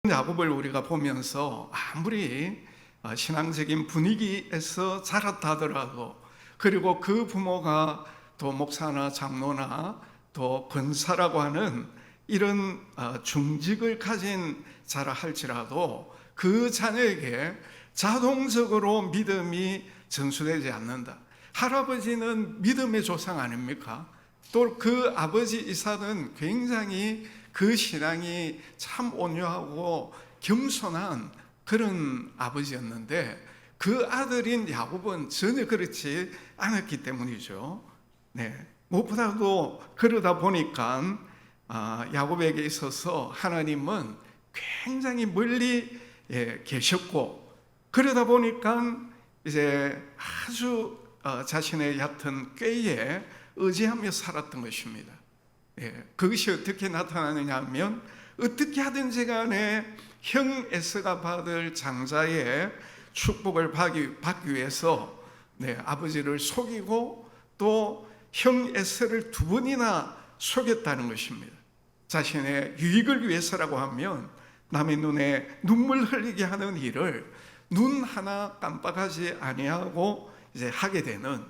야곱을 우리가 보면서 아무리 신앙적인 분위기에서 자랐다 하더라도, 그리고 그 부모가 또 목사나 장로나 또 권사라고 하는 이런 중직을 가진 자라 할지라도 그 자녀에게 자동적으로 믿음이 전수되지 않는다. 할아버지는 믿음의 조상 아닙니까? 또 그 아버지 이삭은 굉장히 그 신앙이 참 온유하고 겸손한 그런 아버지였는데, 그 아들인 야곱은 전혀 그렇지 않았기 때문이죠. 무엇보다도 그러다 보니까 야곱에게 있어서 하나님은 굉장히 멀리 계셨고, 그러다 보니까 이제 아주 자신의 얕은 꾀에 의지하며 살았던 것입니다. 그것이 어떻게 나타나느냐 하면, 어떻게 하든지 간에 형 에서가 받을 장자의 축복을 받기 위해서 아버지를 속이고 또 형 에서를 두 번이나 속였다는 것입니다. 자신의 유익을 위해서라고 하면 남의 눈에 눈물 흘리게 하는 일을 눈 하나 깜빡하지 아니하고 이제 하게 되는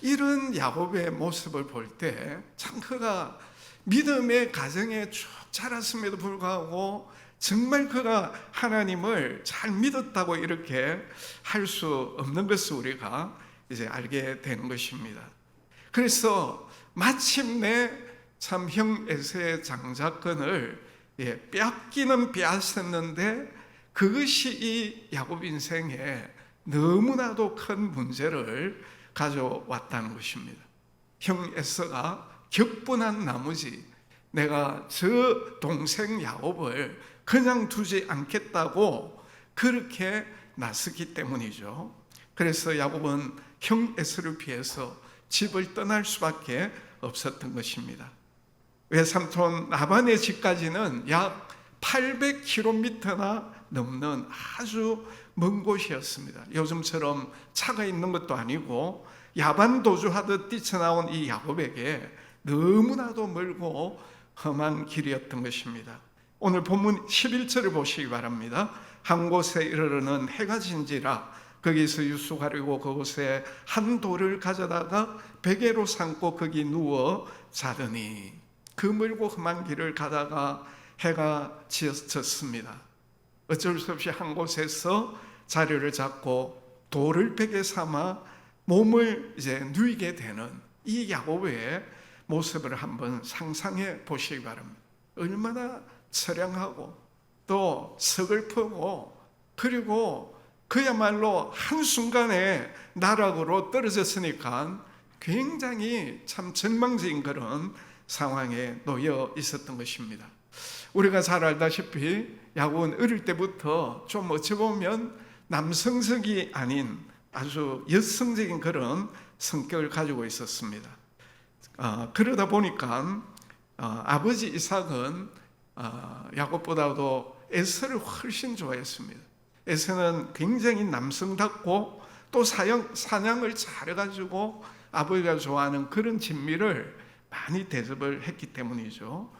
이런 야곱의 모습을 볼 때 참 그가 믿음의 가정에 쭉 자랐음에도 불구하고 정말 그가 하나님을 잘 믿었다고 이렇게 할 수 없는 것을 우리가 이제 알게 되는 것입니다. 그래서 마침내 참 형 에서의 장자권을 빼앗기는 빼앗았는데, 그것이 이 야곱 인생에 너무나도 큰 문제를 가져왔다는 것입니다. 형 에서가 격분한 나머지 내가 저 동생 야곱을 그냥 두지 않겠다고 그렇게 나섰기 때문이죠. 그래서 야곱은 형 에서를 피해서 집을 떠날 수밖에 없었던 것입니다. 외삼촌 라반의 집까지는 약 800km나 넘는 아주 먼 곳이었습니다. 요즘처럼 차가 있는 것도 아니고 야반 도주하듯 뛰쳐나온 이 야곱에게 너무나도 멀고 험한 길이었던 것입니다. 오늘 본문 11절을 보시기 바랍니다. 한 곳에 이르러는 해가 진지라 거기서 유숙하려고 그곳에 한 돌을 가져다가 베개로 삼고 거기 누워 자더니, 그 멀고 험한 길을 가다가 해가 졌습니다. 어쩔 수 없이 한 곳에서 자리를 잡고 돌을 베개 삼아 몸을 이제 누이게 되는 이 야곱의 모습을 한번 상상해 보시기 바랍니다. 얼마나 처량하고 또 서글프고, 그리고 그야말로 한순간에 나락으로 떨어졌으니까 굉장히 참 절망적인 그런 상황에 놓여 있었던 것입니다. 우리가 잘 알다시피 야곱은 어릴 때부터 좀 어찌 보면 남성적이 아닌 아주 여성적인 그런 성격을 가지고 있었습니다. 그러다 보니까 아버지 이삭은 야곱보다도 에서를 훨씬 좋아했습니다. 에서는 굉장히 남성답고 또 사냥을 잘해가지고 아버지가 좋아하는 그런 진미를 많이 대접을 했기 때문이죠.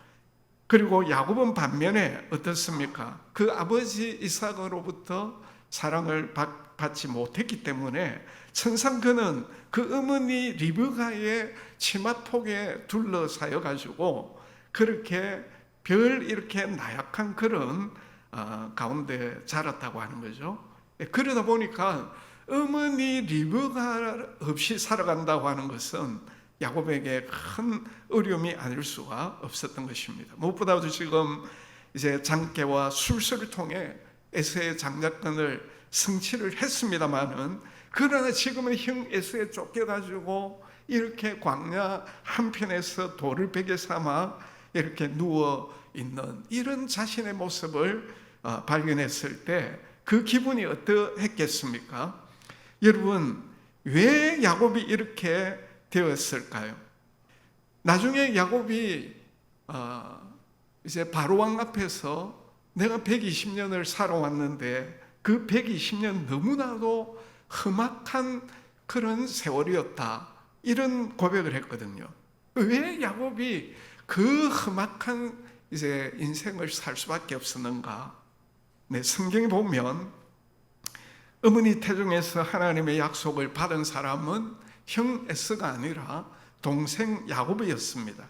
그리고 야곱은 반면에 어떻습니까? 그 아버지 이삭으로부터 사랑을 받지 못했기 때문에 천상 그는 그 어머니 리브가의 치마폭에 둘러싸여 가지고 그렇게 별 이렇게 나약한 그런 가운데 자랐다고 하는 거죠. 그러다 보니까 어머니 리브가 없이 살아간다고 하는 것은 야곱에게 큰 어려움이 아닐 수가 없었던 것입니다. 무엇보다도 지금 이제 장계와 술수를 통해 에서의 장자권을 성취를 했습니다만은, 그러나 지금은 형 에서에 쫓겨가지고 이렇게 광야 한편에서 돌을 베개 삼아 이렇게 누워 있는 이런 자신의 모습을 발견했을 때 그 기분이 어떠했겠습니까? 여러분, 왜 야곱이 이렇게 되었을까요? 나중에 야곱이 이제 바로왕 앞에서 내가 120년을 살아왔는데 그 120년 너무나도 험악한 그런 세월이었다, 이런 고백을 했거든요. 왜 야곱이 그 험악한 이제 인생을 살 수밖에 없었는가? 성경에 보면 어머니 태중에서 하나님의 약속을 받은 사람은 형 에서가 아니라 동생 야곱이었습니다.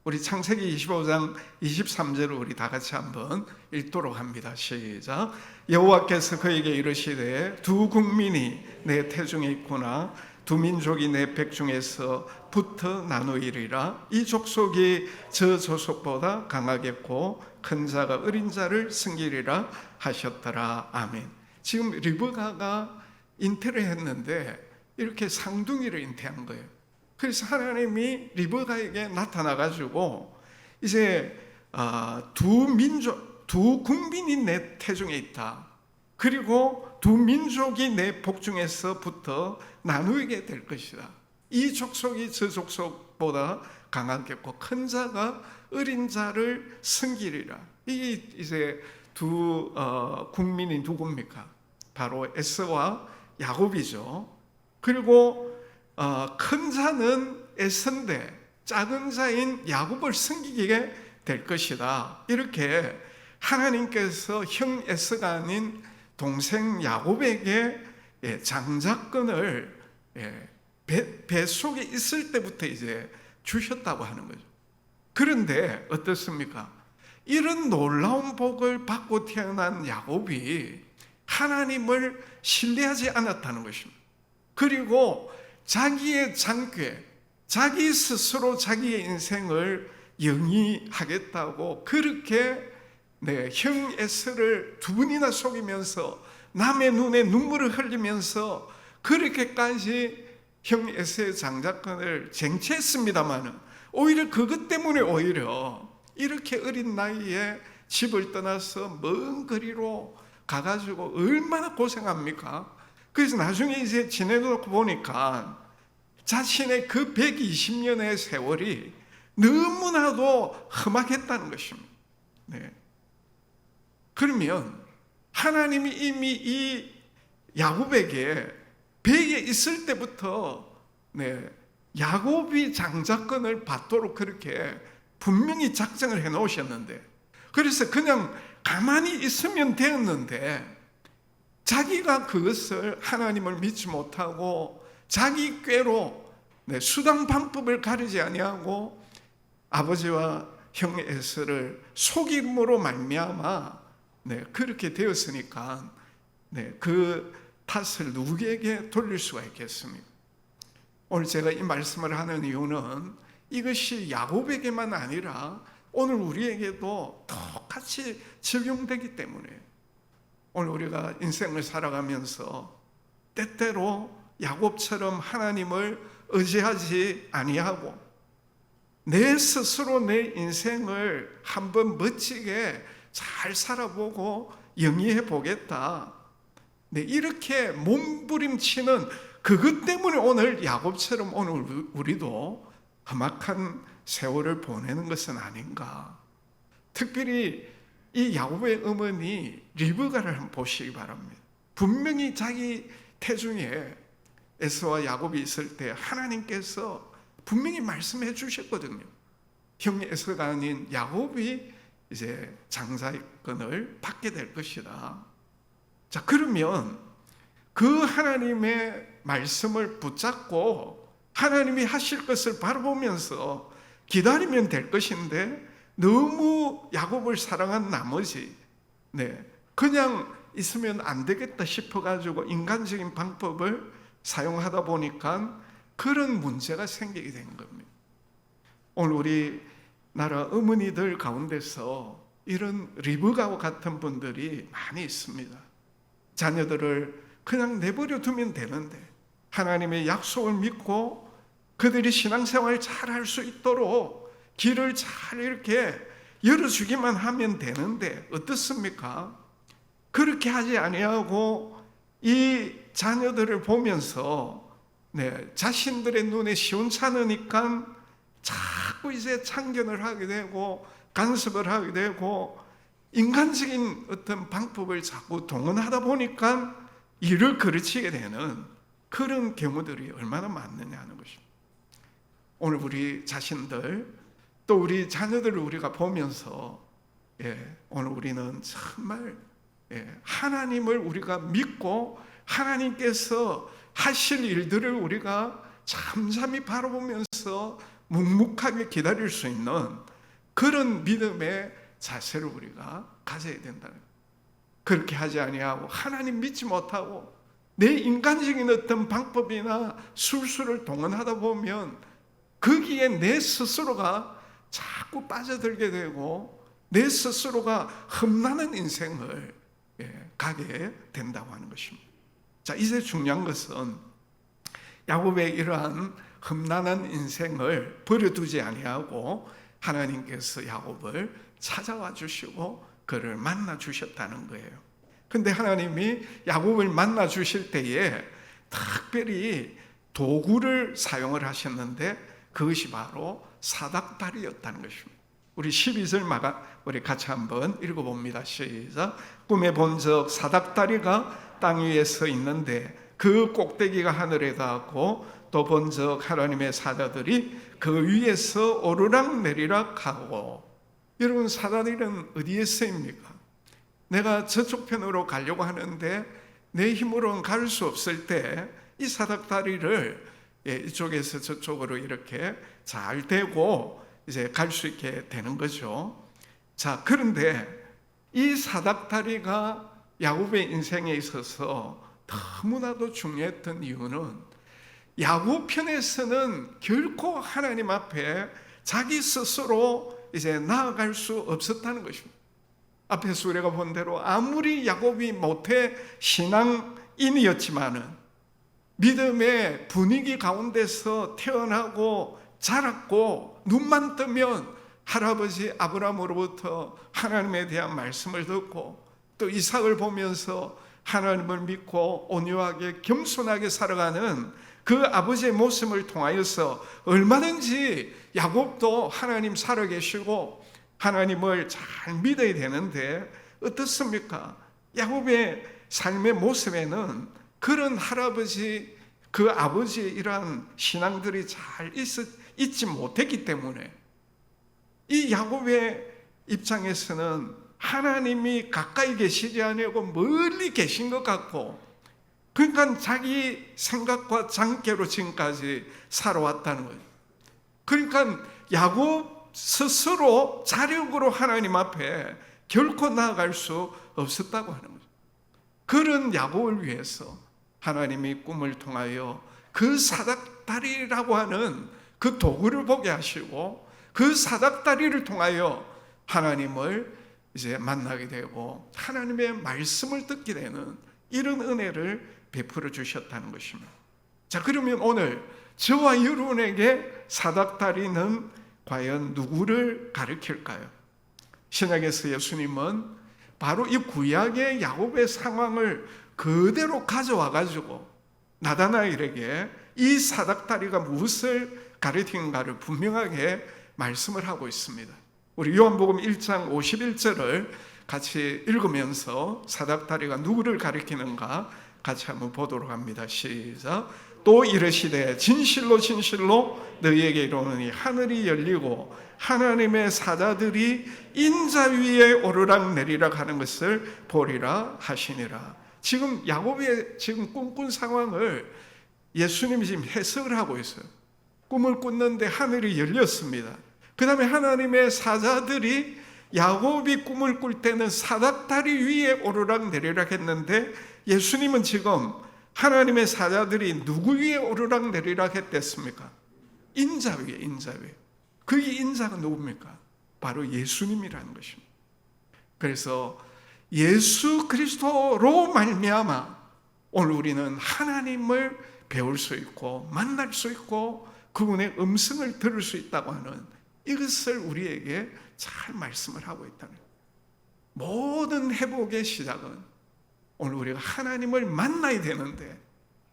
우리 창세기 25장 23절을 우리 다 같이 한번 읽도록 합니다. 시작. 여호와께서 그에게 이르시되 두 국민이 내 태중에 있구나. 두 민족이 내 백중에서 붙어 나누이리라. 이 족속이 저 족속보다 강하겠고 큰 자가 어린 자를 승기리라 하셨더라. 아멘. 지금 리브가가 잉태를 했는데 이렇게 상둥이를 잉태한 거예요. 그래서 하나님이 리브가에게 나타나가지고 이제 두 국민이 내 태중에 있다. 그리고 두 민족이 내 복중에서 붙어 나누게 될 것이다. 이 족속이 저 족속보다 강하겠고 큰 자가 어린 자를 승기리라. 이게 이제 두 국민이 누굽니까? 바로 에서와 야곱이죠. 그리고 큰 자는 에서인데 작은 자인 야곱을 섬기게 될 것이다. 이렇게 하나님께서 형 에서가 아닌 동생 야곱에게 장자권을 배 속에 있을 때부터 이제 주셨다고 하는 거죠. 그런데 어떻습니까? 이런 놀라운 복을 받고 태어난 야곱이 하나님을 신뢰하지 않았다는 것입니다. 그리고 자기의 장괴, 자기 스스로 자기의 인생을 영위하겠다고 그렇게 형 에서를 두 번이나 속이면서 남의 눈에 눈물을 흘리면서 그렇게까지 형 에서의 장자권을 쟁취했습니다마는 오히려 그것 때문에 오히려 이렇게 어린 나이에 집을 떠나서 먼 거리로 가가지고 얼마나 고생합니까? 그래서 나중에 이제 지내놓고 보니까 자신의 그 120년의 세월이 너무나도 험악했다는 것입니다. 그러면 하나님이 이미 이 야곱에게 배에 있을 때부터 야곱이 장자권을 받도록 그렇게 분명히 작정을 해 놓으셨는데, 그래서 그냥 가만히 있으면 되었는데 자기가 그것을 하나님을 믿지 못하고 자기 꾀로 수단 방법을 가리지 아니하고 아버지와 형 에서를 속임으로 말미암아 그렇게 되었으니까 그 탓을 누구에게 돌릴 수가 있겠습니까? 오늘 제가 이 말씀을 하는 이유는 이것이 야곱에게만 아니라 오늘 우리에게도 똑같이 적용되기 때문에 오늘 우리가 인생을 살아가면서 때때로 야곱처럼 하나님을 의지하지 아니하고 내 스스로 내 인생을 한번 멋지게 잘 살아보고 영위해 보겠다. 이렇게 몸부림치는 그것 때문에 오늘 야곱처럼 오늘 우리도 험악한 세월을 보내는 것은 아닌가. 특별히 이 야곱의 어머니 리브가를 한번 보시기 바랍니다. 분명히 자기 태중에 에서와 야곱이 있을 때 하나님께서 분명히 말씀해 주셨거든요. 형 에서가 아닌 야곱이 이제 장자권을 받게 될 것이다. 자, 그러면 그 하나님의 말씀을 붙잡고 하나님이 하실 것을 바라보면서 기다리면 될 것인데 너무 야곱을 사랑한 나머지 그냥 있으면 안 되겠다 싶어가지고 인간적인 방법을 사용하다 보니까 그런 문제가 생기게 된 겁니다. 오늘 우리나라 어머니들 가운데서 이런 리브가와 같은 분들이 많이 있습니다. 자녀들을 그냥 내버려 두면 되는데 하나님의 약속을 믿고 그들이 신앙생활을 잘 할 수 있도록 길을 잘 이렇게 열어주기만 하면 되는데 어떻습니까? 그렇게 하지 아니하고 이 자녀들을 보면서 자신들의 눈에 시원찮으니까 자꾸 이제 참견을 하게 되고 간섭을 하게 되고 인간적인 어떤 방법을 자꾸 동원하다 보니까 일을 그르치게 되는 그런 경우들이 얼마나 많느냐 하는 것입니다. 오늘 우리 자신들 또 우리 자녀들을 우리가 보면서 오늘 우리는 정말 하나님을 우리가 믿고 하나님께서 하실 일들을 우리가 잠잠히 바라보면서 묵묵하게 기다릴 수 있는 그런 믿음의 자세를 우리가 가져야 된다는 거예요. 그렇게 하지 아니하고 하나님 믿지 못하고 내 인간적인 어떤 방법이나 술수를 동원하다 보면 거기에 내 스스로가 자꾸 빠져들게 되고 내 스스로가 험난한 인생을 가게 된다고 하는 것입니다. 자, 이제 중요한 것은 야곱의 이러한 험난한 인생을 버려두지 아니하고 하나님께서 야곱을 찾아와 주시고 그를 만나 주셨다는 거예요. 근데 하나님이 야곱을 만나 주실 때에 특별히 도구를 사용을 하셨는데 그것이 바로 사닥다리였다는 것입니다. 우리 12절 우리 같이 한번 읽어봅니다. 시작. 꿈에 본적 사닥다리가 땅 위에 서 있는데 그 꼭대기가 하늘에 닿았고 또 본적 하나님의 사자들이 그 위에서 오르락 내리락 하고. 여러분, 사다리는 어디에 쓰입니까? 내가 저쪽 편으로 가려고 하는데 내 힘으로는 갈 수 없을 때 이 사닥다리를 이쪽에서 저쪽으로 이렇게 잘 대고 이제 갈 수 있게 되는 거죠. 자, 그런데 이 사닥다리가 야곱의 인생에 있어서 너무나도 중요했던 이유는 야곱 편에서는 결코 하나님 앞에 자기 스스로 이제 나아갈 수 없었다는 것입니다. 앞에서 우리가 본 대로 아무리 야곱이 모태 신앙인이었지만은 믿음의 분위기 가운데서 태어나고 자랐고 눈만 뜨면 할아버지 아브라함으로부터 하나님에 대한 말씀을 듣고 또 이삭을 보면서 하나님을 믿고 온유하게 겸손하게 살아가는 그 아버지의 모습을 통하여서 얼마든지 야곱도 하나님 살아계시고 하나님을 잘 믿어야 되는데 어떻습니까? 야곱의 삶의 모습에는 그런 할아버지, 그 아버지의 이러한 신앙들이 잘 있지 못했기 때문에 이 야곱의 입장에서는 하나님이 가까이 계시지 아니하고 멀리 계신 것 같고, 그러니까 자기 생각과 장깨로 지금까지 살아왔다는 거예요. 그러니까 야곱 스스로 자력으로 하나님 앞에 결코 나아갈 수 없었다고 하는 거죠. 그런 야곱을 위해서 하나님이 꿈을 통하여 그 사닥다리라고 하는 그 도구를 보게 하시고 그 사닥다리를 통하여 하나님을 이제 만나게 되고 하나님의 말씀을 듣게 되는 이런 은혜를 베풀어 주셨다는 것입니다. 자, 그러면 오늘 저와 여러분에게 사닥다리는 과연 누구를 가리킬까요? 신약에서 예수님은 바로 이 구약의 야곱의 상황을 그대로 가져와 가지고 나다나엘에게 이 사닥다리가 무엇을 가리키는가를 분명하게 말씀을 하고 있습니다. 우리 요한복음 1장 51절을 같이 읽으면서 사닥다리가 누구를 가리키는가 같이 한번 보도록 합니다. 시작. 또 이르시되 진실로 진실로 너희에게 이르노니 하늘이 열리고 하나님의 사자들이 인자 위에 오르락 내리락 하는 것을 보리라 하시니라. 지금 야곱의 지금 꿈꾼 상황을 예수님이 지금 해석을 하고 있어요. 꿈을 꿨는데 하늘이 열렸습니다. 그 다음에 하나님의 사자들이 야곱이 꿈을 꿀 때는 사닥다리 위에 오르락 내리락 했는데 예수님은 지금 하나님의 사자들이 누구 위에 오르락 내리락 했댔습니까? 인자 위에, 인자 위에. 그게 인자가 누굽니까? 바로 예수님이라는 것입니다. 그래서 예수 그리스도로 말미암아 오늘 우리는 하나님을 배울 수 있고 만날 수 있고 그분의 음성을 들을 수 있다고 하는 이것을 우리에게 잘 말씀을 하고 있다는 거예요. 모든 회복의 시작은 오늘 우리가 하나님을 만나야 되는데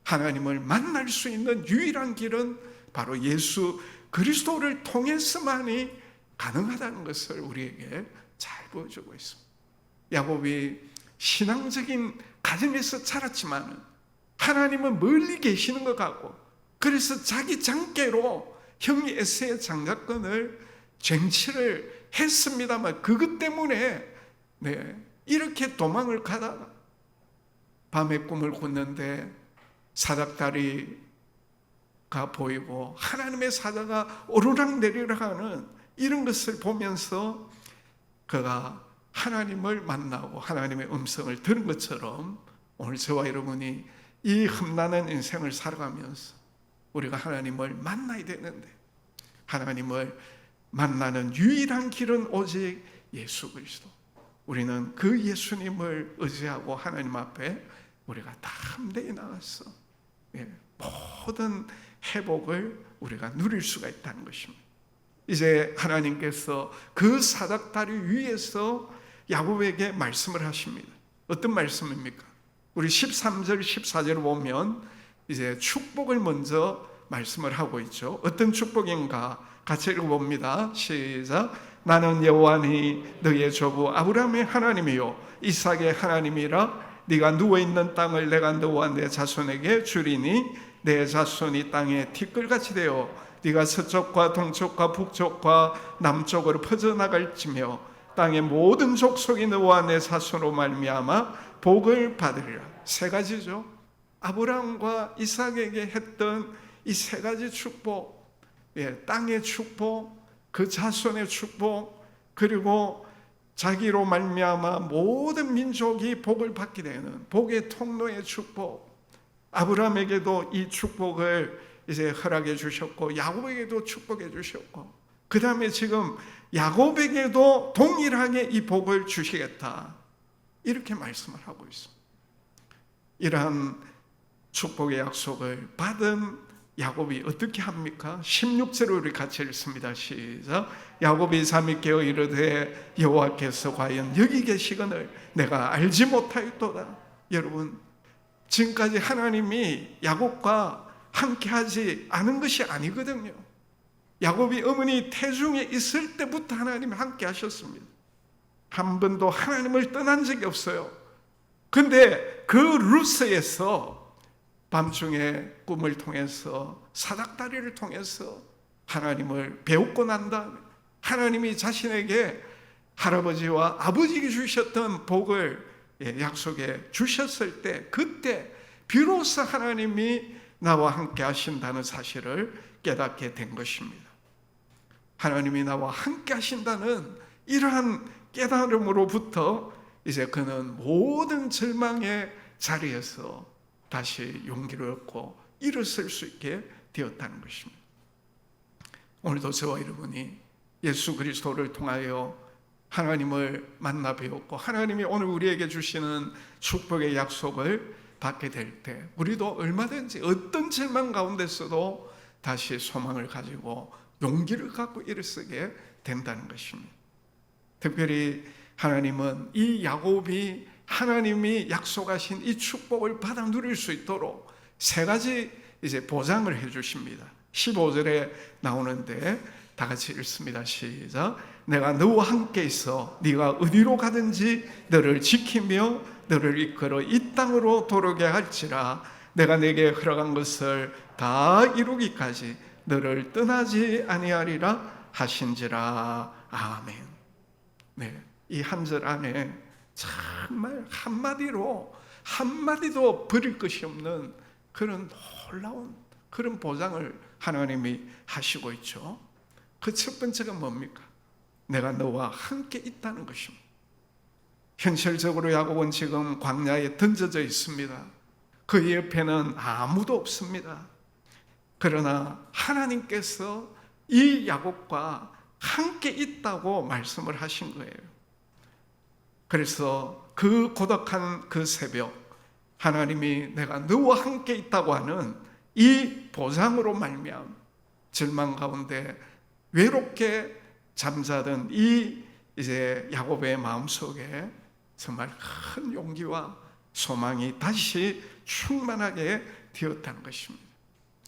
하나님을 만날 수 있는 유일한 길은 바로 예수 그리스도를 통해서만이 가능하다는 것을 우리에게 잘 보여주고 있습니다. 야곱이 신앙적인 가정에서 자랐지만 하나님은 멀리 계시는 것 같고 그래서 자기 장깨로 형이 에서의 장자권을 쟁취를 했습니다만 그것 때문에 이렇게 도망을 가다가 밤에 꿈을 꿨는데 사닥다리가 보이고 하나님의 사자가 오르락내리락 하는 이런 것을 보면서 그가 하나님을 만나고 하나님의 음성을 들은 것처럼 오늘 저와 여러분이 이 험난한 인생을 살아가면서 우리가 하나님을 만나야 되는데, 하나님을 만나는 유일한 길은 오직 예수 그리스도. 우리는 그 예수님을 의지하고 하나님 앞에 우리가 담대히 나가서 모든 회복을 우리가 누릴 수가 있다는 것입니다. 이제 하나님께서 그 사닥다리 위에서 야곱에게 말씀을 하십니다. 어떤 말씀입니까? 우리 13절 14절을 보면 이제 축복을 먼저 말씀을 하고 있죠. 어떤 축복인가 같이 읽어봅니다. 시작. 나는 여호와니 너의 조부 아브라함의 하나님이요 이삭의 하나님이라. 네가 누워있는 땅을 내가 너와 내 자손에게 주리니 내 자손이 땅에 티끌같이 되어 네가 서쪽과 동쪽과 북쪽과 남쪽으로 퍼져나갈지며 땅의 모든 족속이 너와 내 자손으로 말미암아 복을 받으리라. 세 가지죠. 아브라함과 이삭에게 했던 이 세 가지 축복, 땅의 축복, 그 자손의 축복, 그리고 자기로 말미암아 모든 민족이 복을 받게 되는 복의 통로의 축복. 아브라함에게도 이 축복을 이제 허락해 주셨고 야곱에게도 축복해 주셨고, 그 다음에 지금 야곱에게도 동일하게 이 복을 주시겠다, 이렇게 말씀을 하고 있습니다. 이러한 축복의 약속을 받은 야곱이 어떻게 합니까? 16절을 우리 같이 읽습니다. 시작. 야곱이 잠이 깨어 이르되 여호와께서 과연 여기 계시거늘 내가 알지 못하였도다. 여러분, 지금까지 하나님이 야곱과 함께하지 않은 것이 아니거든요. 야곱이 어머니 태중에 있을 때부터 하나님이 함께 하셨습니다. 한 번도 하나님을 떠난 적이 없어요. 근데 그 루스에서 밤중에 꿈을 통해서 사닥다리를 통해서 하나님을 배우고 난 다음에 하나님이 자신에게 할아버지와 아버지에게 주셨던 복을 약속해 주셨을 때, 그때 비로소 하나님이 나와 함께 하신다는 사실을 깨닫게 된 것입니다. 하나님이 나와 함께 하신다는 이러한 깨달음으로부터 이제 그는 모든 절망의 자리에서 다시 용기를 얻고 일어설 수 있게 되었다는 것입니다. 오늘도 저와 여러분이 예수 그리스도를 통하여 하나님을 만나 배웠고 하나님이 오늘 우리에게 주시는 축복의 약속을 받게 될 때 우리도 얼마든지 어떤 절망 가운데서도 다시 소망을 가지고 용기를 갖고 일어서게 된다는 것입니다. 특별히 하나님은 이 야곱이 하나님이 약속하신 이 축복을 받아 누릴 수 있도록 세 가지 이제 보장을 해 주십니다. 15절에 나오는데 다 같이 읽습니다. 시작. 내가 너와 함께 있어 네가 어디로 가든지 너를 지키며 너를 이끌어 이 땅으로 돌아오게 할지라. 내가 내게 허락한 것을 다 이루기까지 너를 떠나지 아니하리라 하신지라. 아멘. 네, 이 한 절 안에 정말 한마디도 버릴 것이 없는 그런 놀라운 그런 보장을 하나님이 하시고 있죠. 그 첫 번째가 뭡니까? 내가 너와 함께 있다는 것입니다. 현실적으로 야곱은 지금 광야에 던져져 있습니다. 그 옆에는 아무도 없습니다. 그러나 하나님께서 이 야곱과 함께 있다고 말씀을 하신 거예요. 그래서 그 고독한 그 새벽, 하나님이 내가 너와 함께 있다고 하는 이 보장으로 말미암아 절망 가운데 외롭게 잠자던 이 이제 야곱의 마음속에 정말 큰 용기와 소망이 다시 충만하게 되었다는 것입니다.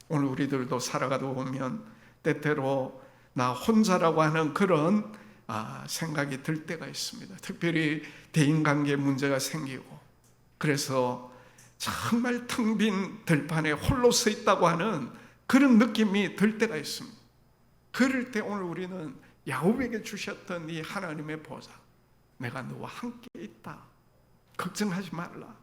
오늘 우리들도 살아가다 보면 때때로 나 혼자라고 하는 그런 생각이 들 때가 있습니다. 특별히 대인관계 문제가 생기고 그래서 정말 텅 빈 들판에 홀로 서 있다고 하는 그런 느낌이 들 때가 있습니다. 그럴 때 오늘 우리는 야곱에게 주셨던 이 하나님의 보장, 내가 너와 함께 있다, 걱정하지 말라.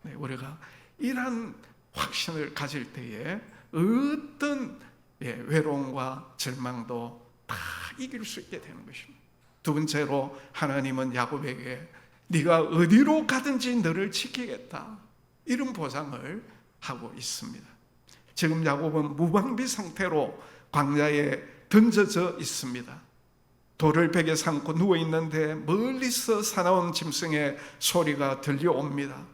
네, 우리가 이러한 확신을 가질 때에 어떤 외로움과 절망도 다 이길 수 있게 되는 것입니다. 두 번째로 하나님은 야곱에게 네가 어디로 가든지 너를 지키겠다, 이런 보장을 하고 있습니다. 지금 야곱은 무방비 상태로 광야에 던져져 있습니다. 돌을 벽에 삼고 누워있는데 멀리서 사나운 짐승의 소리가 들려옵니다.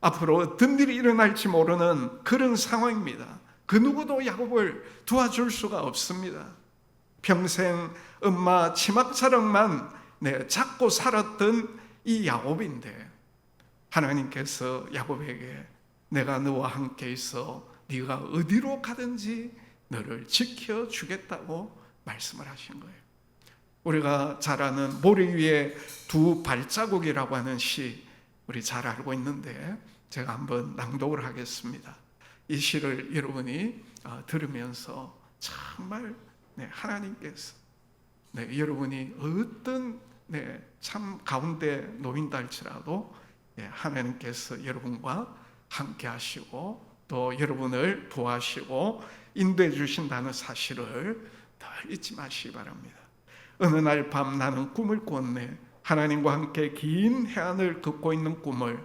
앞으로 어떤 일이 일어날지 모르는 그런 상황입니다. 그 누구도 야곱을 도와줄 수가 없습니다. 평생 엄마 치맛자락만 잡고 살았던 이 야곱인데 하나님께서 야곱에게 내가 너와 함께 있어 네가 어디로 가든지 너를 지켜주겠다고 말씀을 하신 거예요. 우리가 잘 아는 모래 위에 두 발자국이라고 하는 시, 우리 잘 알고 있는데 제가 한번 낭독을 하겠습니다. 이 시를 여러분이 들으면서 정말 하나님께서 여러분이 어떤 참 가운데 놓인다 할지라도 하나님께서 여러분과 함께 하시고 또 여러분을 도와주시고 인도해 주신다는 사실을 늘 잊지 마시기 바랍니다. 어느 날 밤 나는 꿈을 꾸었네. 하나님과 함께 긴 해안을 걷고 있는 꿈을,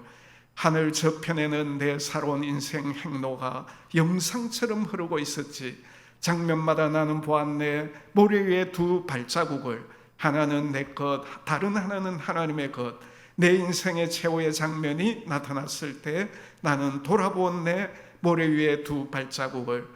하늘 저편에는 내 살아온 인생 행로가 영상처럼 흐르고 있었지. 장면마다 나는 보았네. 모래 위에 두 발자국을, 하나는 내 것, 다른 하나는 하나님의 것. 내 인생의 최후의 장면이 나타났을 때 나는 돌아보았네. 모래 위에 두 발자국을.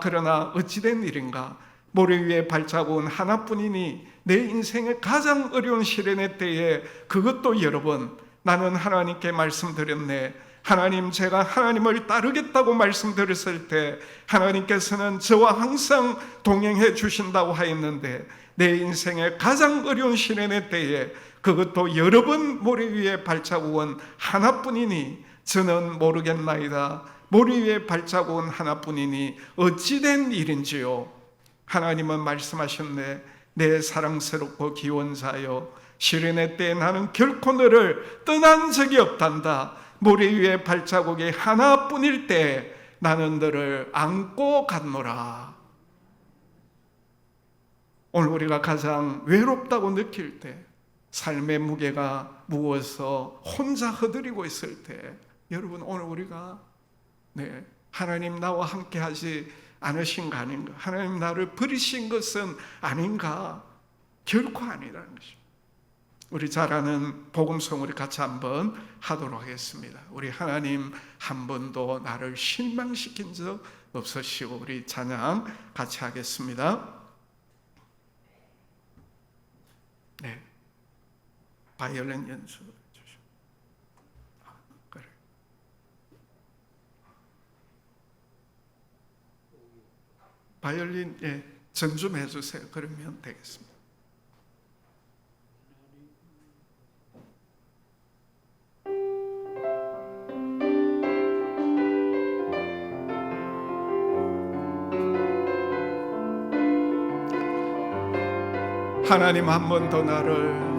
그러나 어찌된 일인가. 모래 위에 발자국은 하나뿐이니 내 인생의 가장 어려운 시련의 때에 그것도 여러 번 나는 하나님께 말씀드렸네. 하나님, 제가 하나님을 따르겠다고 말씀드렸을 때 하나님께서는 저와 항상 동행해 주신다고 하였는데 내 인생의 가장 어려운 시련의 때에 그것도 여러 번 모래 위에 발자국은 하나뿐이니 저는 모르겠나이다. 모래 위에 발자국은 하나뿐이니 어찌된 일인지요. 하나님은 말씀하셨네. 내 사랑스럽고 귀여운 자여, 시련의 때에 나는 결코 너를 떠난 적이 없단다. 모래 위에 발자국이 하나뿐일 때 나는 너를 안고 갔노라. 오늘 우리가 가장 외롭다고 느낄 때, 삶의 무게가 무거워서 혼자 허드리고 있을 때, 여러분 오늘 우리가 하나님 나와 함께 하지 않으신가 아닌가, 하나님 나를 버리신 것은 아닌가, 결코 아니라는 것입니다. 우리 잘 아는 복음송 우리 같이 한번 하도록 하겠습니다. 우리 하나님 한 번도 나를 실망시킨 적 없으시고, 우리 찬양 같이 하겠습니다. 바이올린 연주 주시오. 그래. 바이올린 전 좀 해주세요. 그러면 되겠습니다. 하나님 한 번 더 나를,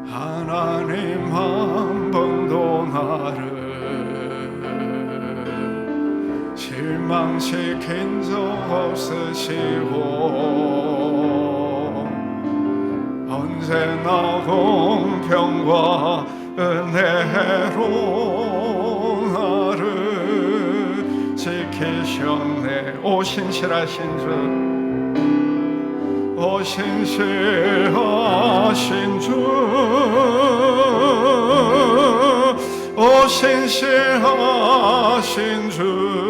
하나님 한 번 더 나를 실망시킨 적 없으시고 언제나 공평과 은혜로 나를 지키셨네. 오 신실하신 주, 오 신실하신 주, 오 신실하신 주,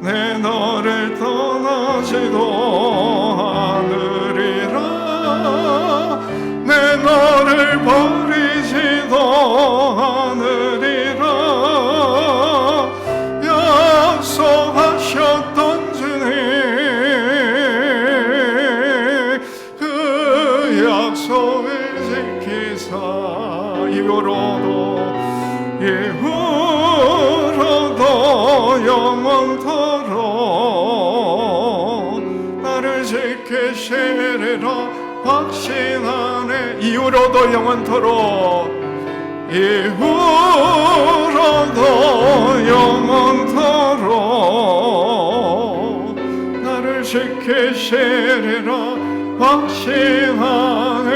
내 너를 떠나지도 않으리라. 내 너를 버리지도 않으리라. 약속하셨던 주님, 그 약속을 지키사 이후로도 영원토록 나를 지키시리라. 확신하네. 이후로도 영원토록, 이후로도 영원토록 나를 지키시리라 확신하네.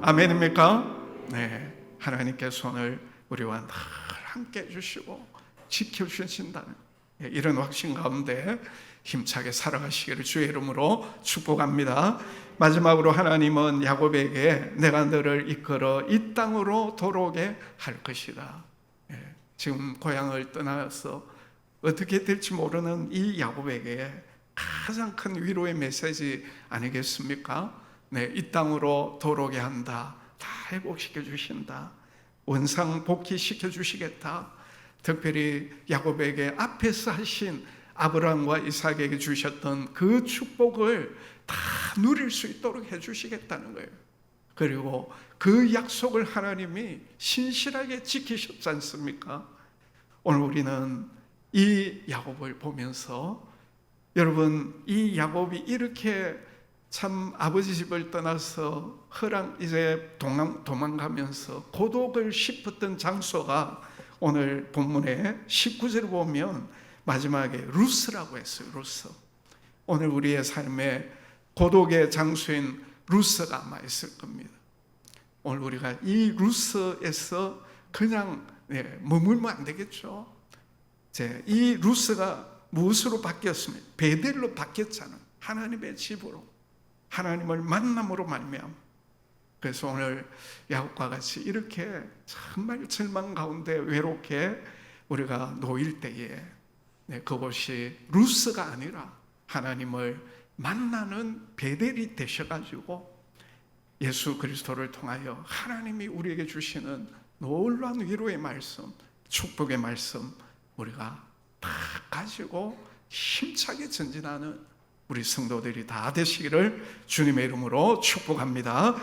아멘입니까? 네, 하나님께 손을 우리와 늘 함께 해주시고 지켜주신다는 이런 확신 가운데 힘차게 살아가시기를 주의 이름으로 축복합니다. 마지막으로 하나님은 야곱에게 내가 너를 이끌어 이 땅으로 돌아오게 할 것이다. 지금 고향을 떠나서 어떻게 될지 모르는 이 야곱에게 가장 큰 위로의 메시지 아니겠습니까? 네, 이 땅으로 돌아오게 한다. 다 회복시켜 주신다. 원상 복귀시켜 주시겠다. 특별히 야곱에게 앞에서 하신 아브라함과 이삭에게 주셨던 그 축복을 다 누릴 수 있도록 해주시겠다는 거예요. 그리고 그 약속을 하나님이 신실하게 지키셨지 않습니까? 오늘 우리는 이 야곱을 보면서, 여러분, 이 야곱이 이렇게 참 아버지 집을 떠나서 이제 도망가면서 고독을 씹었던 장소가 오늘 본문의 19절을 보면 마지막에 루스라고 했어요. 루스. 오늘 우리의 삶에 고독의 장소인 루스가 아마 있을 겁니다. 오늘 우리가 이 루스에서 그냥 머물면 안 되겠죠. 이 루스가 무엇으로 바뀌었습니까? 베델로 바뀌었잖아요. 하나님의 집으로, 하나님을 만남으로 말미암아. 그래서 오늘 야곱과 같이 이렇게 정말 절망 가운데 외롭게 우리가 놓일 때에 그것이 루스가 아니라 하나님을 만나는 베델이 되셔가지고 예수 그리스도를 통하여 하나님이 우리에게 주시는 놀라운 위로의 말씀, 축복의 말씀 우리가 다 가지고 힘차게 전진하는 우리 성도들이 다 되시기를 주님의 이름으로 축복합니다.